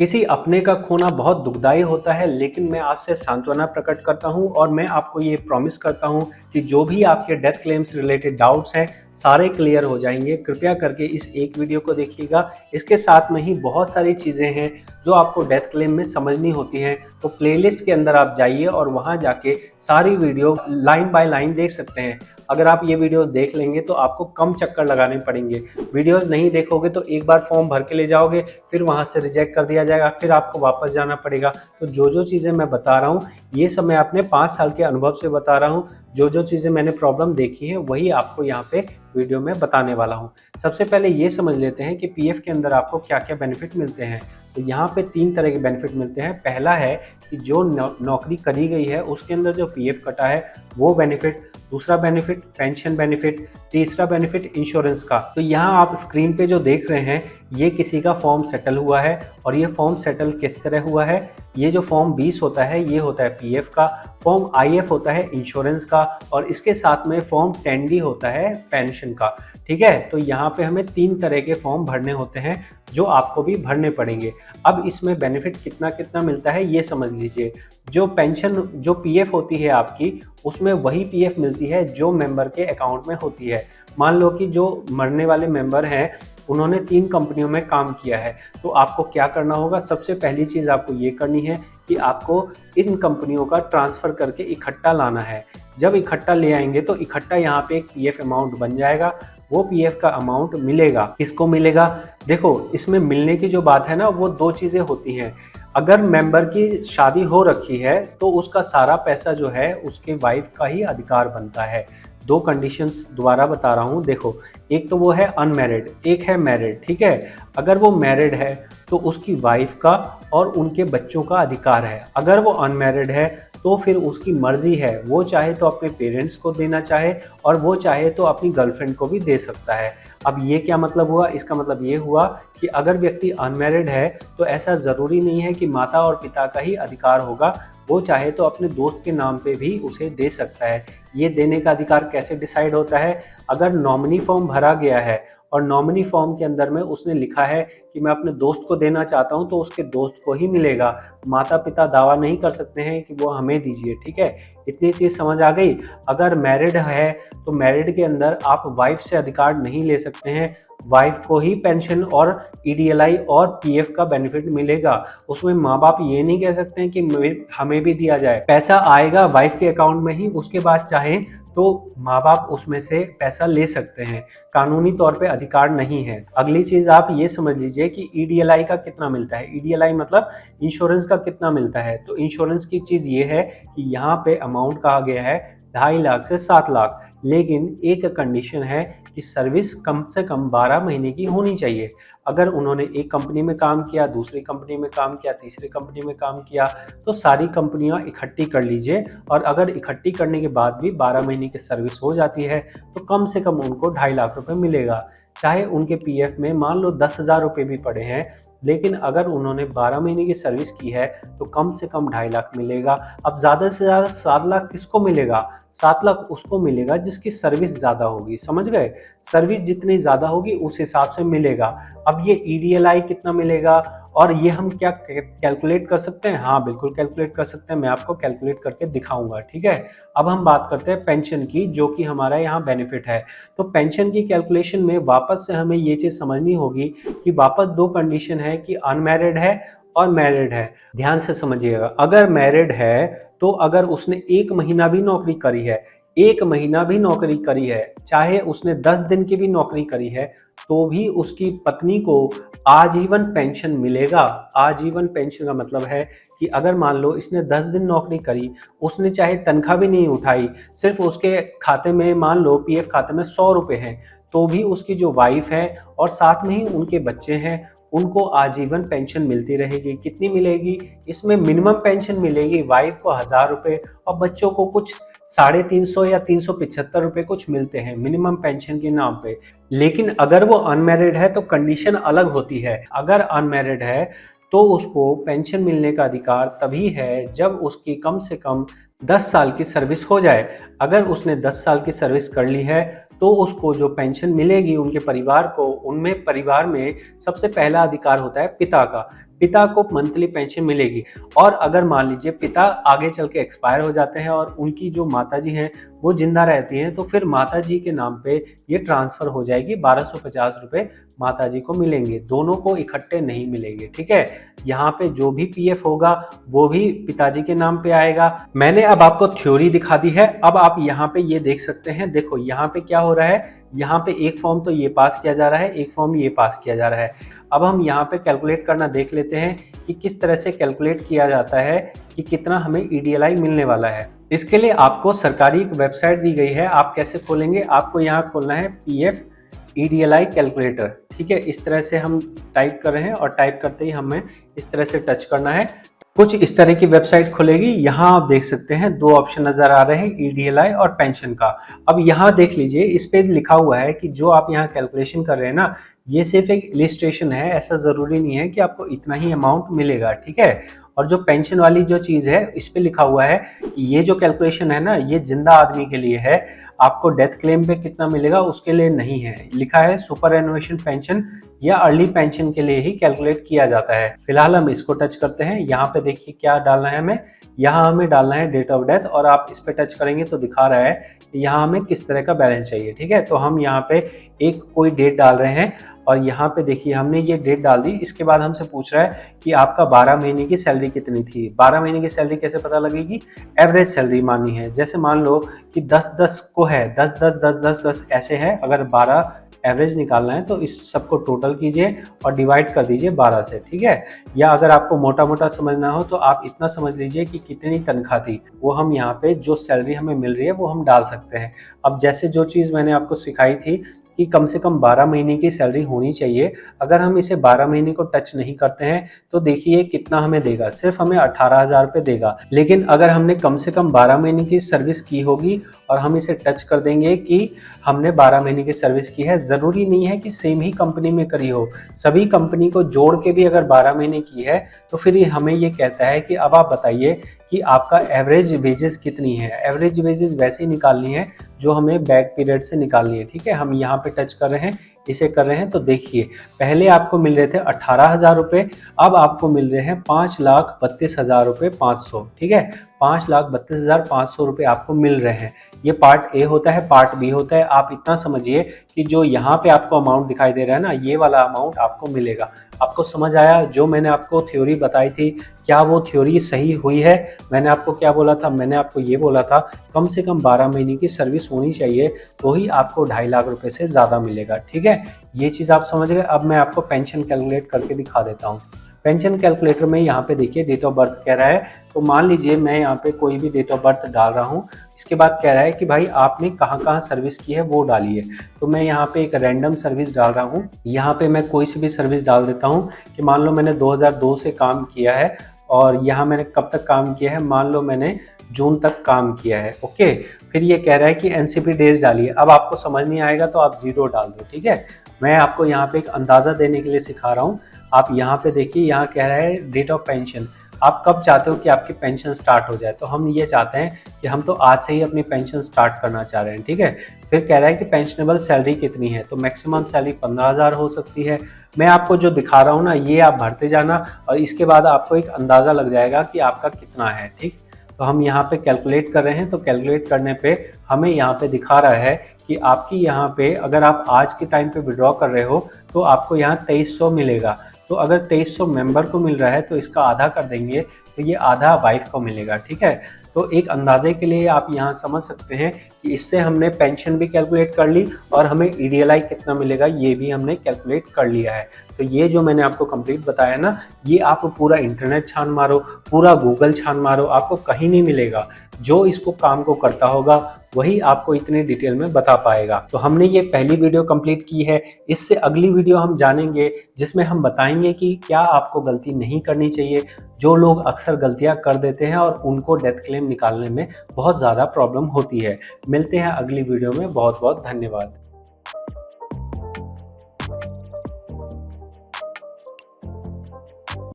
किसी अपने का खोना बहुत दुखदाई होता है, लेकिन मैं आपसे सांत्वना प्रकट करता हूं और मैं आपको ये प्रॉमिस करता हूं कि जो भी आपके डेथ क्लेम्स रिलेटेड डाउट्स हैं सारे क्लियर हो जाएंगे। कृपया करके इस एक वीडियो को देखिएगा। इसके साथ में ही बहुत सारी चीज़ें हैं जो आपको डेथ क्लेम में समझनी होती हैं, तो प्लेलिस्ट के अंदर आप जाइए और वहां जाके सारी वीडियो लाइन बाय लाइन देख सकते हैं। अगर आप ये वीडियो देख लेंगे तो आपको कम चक्कर लगाने पड़ेंगे। वीडियोस नहीं देखोगे तो एक बार फॉर्म भर के ले जाओगे, फिर वहां से रिजेक्ट कर दिया जाएगा, फिर आपको वापस जाना पड़ेगा। तो जो जो चीज़ें मैं बता रहा हूँ ये सब मैं अपने 5 साल के अनुभव से बता रहा हूँ। जो जो चीज़ें मैंने प्रॉब्लम देखी है वही आपको यहाँ पे वीडियो में बताने वाला हूँ। सबसे पहले ये समझ लेते हैं कि पीएफ के अंदर आपको क्या क्या बेनिफिट मिलते हैं। तो यहाँ पे 3 तरह के बेनिफिट मिलते हैं। पहला है कि जो नौकरी करी गई है उसके अंदर जो पीएफ कटा है वो बेनिफिट। दूसरा बेनिफिट पेंशन बेनिफिट। तीसरा बेनिफिट इंश्योरेंस का। तो यहाँ आप स्क्रीन पे जो देख रहे हैं ये किसी का फॉर्म सेटल हुआ है। और ये फॉर्म सेटल किस तरह हुआ है, ये जो फॉर्म 20 होता है ये होता है पीएफ का, फॉर्म आईएफ होता है इंश्योरेंस का, और इसके साथ में फॉर्म 10D होता है पेंशन का। ठीक है, तो यहाँ पे हमें 3 तरह के फॉर्म भरने होते हैं जो आपको भी भरने पड़ेंगे। अब इसमें बेनिफिट कितना कितना मिलता है ये समझ लीजिए। जो पेंशन जो पीएफ होती है आपकी, उसमें वही पीएफ मिलती है जो मेंबर के अकाउंट में होती है। मान लो कि जो मरने वाले मेंबर हैं उन्होंने 3 कंपनियों में काम किया है, तो आपको क्या करना होगा, सबसे पहली चीज़ आपको ये करनी है कि आपको इन कंपनियों का ट्रांसफ़र करके इकट्ठा लाना है। जब इकट्ठा ले आएंगे तो इकट्ठा यहाँ पे एक पीएफ अमाउंट बन जाएगा। वो पीएफ का अमाउंट मिलेगा, किसको मिलेगा? देखो, इसमें मिलने की जो बात है ना वो 2 चीज़ें होती हैं। अगर मेंबर की शादी हो रखी है तो उसका सारा पैसा जो है उसके वाइफ का ही अधिकार बनता है। 2 कंडीशंस दोबारा बता रहा हूँ। देखो, एक तो वो है अनमैरिड, एक है मैरिड। ठीक है, अगर वो मैरिड है तो उसकी वाइफ का और उनके बच्चों का अधिकार है। अगर वो अनमैरिड है तो फिर उसकी मर्जी है, वो चाहे तो अपने पेरेंट्स को देना चाहे और वो चाहे तो अपनी गर्लफ्रेंड को भी दे सकता है। अब ये क्या मतलब हुआ? इसका मतलब ये हुआ कि अगर व्यक्ति अनमैरिड है तो ऐसा ज़रूरी नहीं है कि माता और पिता का ही अधिकार होगा, वो चाहे तो अपने दोस्त के नाम पे भी उसे दे सकता है। ये देने का अधिकार कैसे डिसाइड होता है? अगर नॉमिनी फॉर्म भरा गया है और नॉमिनी फॉर्म के अंदर में उसने लिखा है कि मैं अपने दोस्त को देना चाहता हूं, तो उसके दोस्त को ही मिलेगा। माता पिता दावा नहीं कर सकते हैं कि वो हमें दीजिए। ठीक है, इतनी चीज़ समझ आ गई। अगर मैरिड है तो मैरिड के अंदर आप वाइफ से अधिकार नहीं ले सकते हैं। वाइफ को ही पेंशन और ईडीएलआई और पीएफ का बेनिफिट मिलेगा। उसमें माँ बाप ये नहीं कह सकते हैं कि हमें भी दिया जाए। पैसा आएगा वाइफ के अकाउंट में ही, उसके बाद चाहे तो माँ बाप उसमें से पैसा ले सकते हैं। कानूनी तौर पे अधिकार नहीं है। अगली चीज आप ये समझ लीजिए कि ईडीएलआई का कितना मिलता है। ईडीएलआई मतलब इंश्योरेंस का कितना मिलता है। तो इंश्योरेंस की चीज ये है कि यहाँ पे अमाउंट कहा गया है 2.5 लाख से 7 लाख, लेकिन एक कंडीशन है कि सर्विस कम से कम 12 महीने की होनी चाहिए। अगर उन्होंने एक कंपनी में काम किया, दूसरी कंपनी में काम किया, तीसरी कंपनी में काम किया, तो सारी कंपनियां इकट्ठी कर लीजिए। और अगर इकट्ठी करने के बाद भी 12 महीने की सर्विस हो जाती है तो कम से कम उनको 2.5 लाख रुपए मिलेगा। चाहे उनके पीएफ में मान लो 10,000 रुपये भी पड़े हैं, लेकिन अगर उन्होंने 12 महीने की सर्विस की है तो कम से कम 2.5 लाख मिलेगा। अब ज़्यादा से ज़्यादा 7 लाख किसको मिलेगा? 7 लाख उसको मिलेगा जिसकी सर्विस ज़्यादा होगी। समझ गए? सर्विस जितनी ज़्यादा होगी उस हिसाब से मिलेगा। अब ये ईडीएलआई कितना मिलेगा और ये हम क्या कैलकुलेट कर सकते हैं? हाँ, बिल्कुल कैलकुलेट कर सकते हैं। मैं आपको कैलकुलेट करके दिखाऊंगा। ठीक है, अब हम बात करते हैं पेंशन की, जो कि हमारा यहाँ बेनिफिट है। तो पेंशन की कैलकुलेशन में वापस से हमें ये चीज़ समझनी होगी कि वापस 2 कंडीशन है कि अनमैरिड है और मैरिड है। ध्यान से समझिएगा। अगर मैरिड है तो अगर उसने 1 महीना भी नौकरी करी है, 1 महीना भी नौकरी करी है, चाहे उसने 10 दिन की भी नौकरी करी है, तो भी उसकी पत्नी को आजीवन पेंशन मिलेगा। आजीवन पेंशन का मतलब है कि अगर मान लो इसने 10 दिन नौकरी करी, उसने चाहे तनख्वाह भी नहीं उठाई, सिर्फ उसके खाते में मान लो पीएफ खाते में 100 रुपये हैं, तो भी उसकी जो वाइफ है और साथ में ही उनके बच्चे हैं उनको आजीवन पेंशन मिलती रहेगी। कितनी मिलेगी? इसमें मिनिमम पेंशन मिलेगी वाइफ को 1,000 रुपये और बच्चों को कुछ 350 या 375 रुपये कुछ मिलते हैं मिनिमम पेंशन के नाम पे। लेकिन अगर वो अनमैरिड है तो कंडीशन अलग होती है। अगर अनमैरिड है तो उसको पेंशन मिलने का अधिकार तभी है जब उसकी कम से कम 10 साल की सर्विस हो जाए। अगर उसने 10 साल की सर्विस कर ली है तो उसको जो पेंशन मिलेगी उनके परिवार को, उनमें परिवार में सबसे पहला अधिकार होता है पिता का। पिता को मंथली पेंशन मिलेगी। और अगर मान लीजिए पिता आगे चल के एक्सपायर हो जाते हैं और उनकी जो माताजी हैं वो जिंदा रहती हैं, तो फिर माताजी के नाम पे ये ट्रांसफर हो जाएगी। 1250 रुपए माताजी को मिलेंगे, दोनों को इकट्ठे नहीं मिलेंगे, ठीक है। यहाँ पे जो भी पीएफ होगा वो भी पिताजी के नाम पे आएगा। मैंने अब आपको थ्योरी दिखा दी है। अब आप यहाँ पे ये देख सकते हैं, देखो यहाँ पे क्या हो रहा है, यहाँ पे एक फॉर्म तो ये पास किया जा रहा है, एक फॉर्म ये पास किया जा रहा है। अब हम यहाँ पे कैलकुलेट करना देख लेते हैं कि किस तरह से कैलकुलेट किया जाता है कि कितना हमें ईडीएलआई मिलने वाला है। इसके लिए आपको सरकारी एक वेबसाइट दी गई है, आप कैसे खोलेंगे, आपको यहाँ खोलना है पीएफ ईडीएलआई कैलकुलेटर, ठीक है। इस तरह से हम टाइप कर रहे हैं और टाइप करते ही हमें इस तरह से टच करना है। कुछ इस तरह की वेबसाइट खुलेगी। यहाँ आप देख सकते हैं दो ऑप्शन नजर आ रहे हैं, ईडीएलआई और पेंशन का। अब यहाँ देख लीजिए, इस पे लिखा हुआ है कि जो आप यहाँ कैलकुलेशन कर रहे हैं ना, ये सिर्फ एक इलिस्ट्रेशन है, ऐसा जरूरी नहीं है कि आपको इतना ही अमाउंट मिलेगा, ठीक है। और जो पेंशन वाली जो चीज है, इस पे लिखा हुआ है कि ये जो कैलकुलेशन है ना, ये जिंदा आदमी के लिए है, आपको डेथ क्लेम पे कितना मिलेगा उसके लिए नहीं है। लिखा है सुपर एनुएशन पेंशन या अर्ली पेंशन के लिए ही कैलकुलेट किया जाता है। फिलहाल हम इसको टच करते हैं। यहाँ पे देखिए क्या डालना है हमें, यहाँ हमें डालना है डेट ऑफ डेथ, और आप इस पे टच करेंगे तो दिखा रहा है कि यहाँ हमें किस तरह का बैलेंस चाहिए, ठीक है। तो हम यहाँ पे एक कोई डेट डाल रहे हैं और यहाँ पे देखिए हमने ये डेट डाल दी। इसके बाद हमसे पूछ रहा है कि आपका 12 महीने की सैलरी कितनी थी। 12 महीने की सैलरी कैसे पता लगेगी, एवरेज सैलरी माननी है। जैसे मान लो कि 10-10 को है, 10-10-10-10-10 ऐसे है, अगर 12 एवरेज निकालना है तो इस सबको टोटल कीजिए और डिवाइड कर दीजिए 12 से, ठीक है। या अगर आपको मोटा मोटा समझना हो तो आप इतना समझ लीजिए कि कितनी तनख्वाह थी, वो हम यहाँ पे जो सैलरी हमें मिल रही है वो हम डाल सकते हैं। अब जैसे जो चीज़ मैंने आपको सिखाई थी कि कम से कम 12 महीने की सैलरी होनी चाहिए, अगर हम इसे 12 महीने को टच नहीं करते हैं तो देखिए कितना हमें देगा, सिर्फ हमें 18,000 रुपये देगा। लेकिन अगर हमने कम से कम 12 महीने की सर्विस की होगी और हम इसे टच कर देंगे कि हमने 12 महीने की सर्विस की है, ज़रूरी नहीं है कि सेम ही कंपनी में करी हो, सभी कंपनी को जोड़ के भी अगर 12 महीने की है तो फिर हमें ये कहता है कि अब आप बताइए कि आपका एवरेज वेजेस कितनी है। एवरेज वेजेस वैसे ही निकालनी है जो हमें बैक पीरियड से निकालनी है, ठीक है। हम यहाँ पे टच कर रहे हैं, इसे कर रहे हैं तो देखिए पहले आपको मिल रहे थे 18,000 रुपये, अब आपको मिल रहे हैं 5,32,000 रुपये 500, ठीक है। 5,32,500 रुपये आपको मिल रहे हैं। ये पार्ट ए होता है, पार्ट बी होता है। आप इतना समझिए कि जो यहाँ पे आपको अमाउंट दिखाई दे रहा है ना, ये वाला अमाउंट आपको मिलेगा। आपको समझ आया जो मैंने आपको थ्योरी बताई थी, क्या वो थ्योरी सही हुई है? मैंने आपको क्या बोला था, मैंने आपको ये बोला था कम से कम 12 महीने की सर्विस होनी चाहिए तो ही आपको 2.5 लाख रुपए से ज़्यादा मिलेगा, ठीक है। ये चीज़ आप समझ गए। अब मैं आपको पेंशन कैलकुलेट करके दिखा देता हूँ। पेंशन कैलकुलेटर में यहाँ पे देखिए डेट ऑफ बर्थ कह रहा है, तो मान लीजिए मैं यहाँ पे कोई भी डेट ऑफ बर्थ डाल रहा हूँ। इसके बाद कह रहा है कि भाई आपने कहाँ कहाँ सर्विस की है वो डालिए, तो मैं यहाँ पे एक रैंडम सर्विस डाल रहा हूँ। यहाँ पे मैं कोई सी भी सर्विस डाल देता हूँ कि मान लो मैंने 2002 से काम किया है और यहाँ मैंने कब तक काम किया है, मान लो मैंने जून तक काम किया है, ओके। फिर ये कह रहा है कि एनसीपी डेज डालिए। अब आपको समझ नहीं आएगा तो आप 0 डाल दो, ठीक है। मैं आपको यहाँ पे एक अंदाज़ा देने के लिए सिखा रहा हूँ। आप यहाँ पे देखिए, यहाँ कह रहा है डेट ऑफ पेंशन, आप कब चाहते हो कि आपकी पेंशन स्टार्ट हो जाए, तो हम ये चाहते हैं कि हम तो आज से ही अपनी पेंशन स्टार्ट करना चाह रहे हैं, ठीक है। फिर कह रहा है कि पेंशनेबल सैलरी कितनी है, तो मैक्सिमम सैलरी 15,000 हो सकती है। मैं आपको जो दिखा रहा हूँ ना, ये आप भरते जाना और इसके बाद आपको एक अंदाज़ा लग जाएगा कि आपका कितना है, ठीक। तो हम यहाँ पे कैलकुलेट कर रहे हैं, तो कैलकुलेट करने पे हमें यहाँ पे दिखा रहा है कि आपकी यहाँ पे अगर आप आज के टाइम पे विड्रॉ कर रहे हो तो आपको यहाँ 2300 मिलेगा। तो अगर 2300 मेंबर को मिल रहा है तो इसका आधा कर देंगे तो ये आधा वाइफ को मिलेगा, ठीक है। तो एक अंदाजे के लिए आप यहाँ समझ सकते हैं कि इससे हमने पेंशन भी कैलकुलेट कर ली और हमें ईडीएलआई कितना मिलेगा ये भी हमने कैलकुलेट कर लिया है। तो ये जो मैंने आपको कंप्लीट बताया ना, ये आप पूरा इंटरनेट छान मारो, पूरा गूगल छान मारो, आपको कहीं नहीं मिलेगा। जो इसको काम को करता होगा वही आपको इतनी डिटेल में बता पाएगा। तो हमने ये पहली वीडियो कंप्लीट की है। इससे अगली वीडियो हम जानेंगे जिसमें हम बताएंगे कि क्या आपको गलती नहीं करनी चाहिए। जो लोग अक्सर गलतियां कर देते हैं और उनको डेथ क्लेम निकालने में बहुत ज़्यादा प्रॉब्लम होती है। मिलते हैं अगली वीडियो में। बहुत बहुत धन्यवाद।